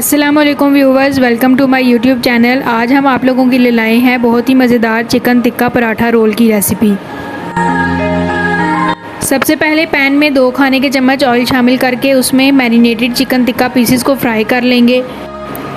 अस्सलामुअलैकुम viewers, welcome to my YouTube channel. आज हम आप लोगों के लिए लाए हैं बहुत ही मज़ेदार चिकन टिक्का पराठा रोल की रेसिपी। सबसे पहले पैन में 2 खाने के चम्मच ऑयल शामिल करके उसमें मैरिनेटेड चिकन टिक्का पीसेस को फ्राई कर लेंगे।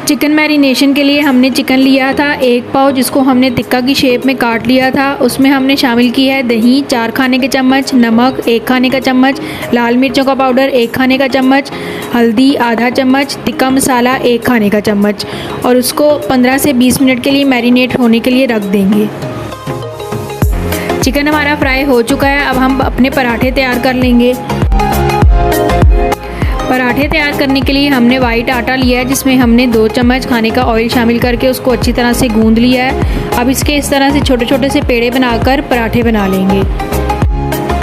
चिकन मैरिनेशन के लिए हमने चिकन लिया था 1 पाव, जिसको हमने टिक्का की शेप में काट लिया था। उसमें हमने शामिल किया है दही 4 खाने के चम्मच, नमक 1 खाने का चम्मच, लाल मिर्चों का पाउडर 1 खाने का चम्मच, हल्दी आधा चम्मच, टिक्का मसाला 1 खाने का चम्मच, और उसको 15 से 20 मिनट के लिए मैरिनेट होने के लिए रख देंगे। चिकन हमारा फ्राई हो चुका है। अब हम अपने पराठे तैयार कर लेंगे। पराठे तैयार करने के लिए हमने वाइट आटा लिया है, जिसमें हमने 2 चम्मच खाने का ऑयल शामिल करके उसको अच्छी तरह से गूंद लिया है। अब इसके इस तरह से छोटे छोटे से पेड़े बनाकर पराठे बना लेंगे।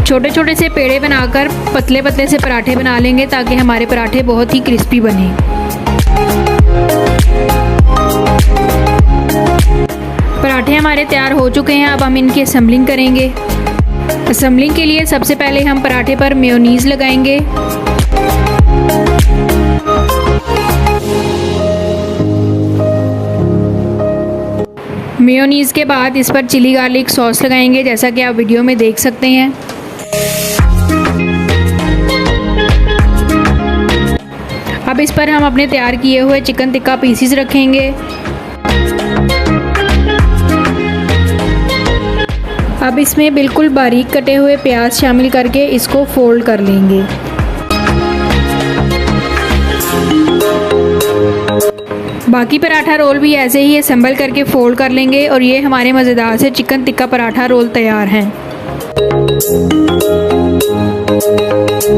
छोटे छोटे से पेड़े बनाकर पतले पतले से पराठे बना लेंगे, ताकि हमारे पराठे बहुत ही क्रिस्पी बने। पराठे हमारे तैयार हो चुके हैं। अब हम इनकी असेंबलिंग करेंगे। असेंबलिंग के लिए सबसे पहले हम पराठे पर मेयोनीज़ लगाएंगे। मेयोनीज़ के बाद इस पर चिली गार्लिक सॉस लगाएंगे, जैसा कि आप वीडियो में देख सकते हैं। अब इस पर हम अपने तैयार किए हुए चिकन टिक्का पीसेस रखेंगे। अब इसमें बिल्कुल बारीक कटे हुए प्याज शामिल करके इसको फोल्ड कर लेंगे। बाकी पराठा रोल भी ऐसे ही असेंबल करके फोल्ड कर लेंगे, और ये हमारे मज़ेदार से चिकन टिक्का पराठा रोल तैयार हैं।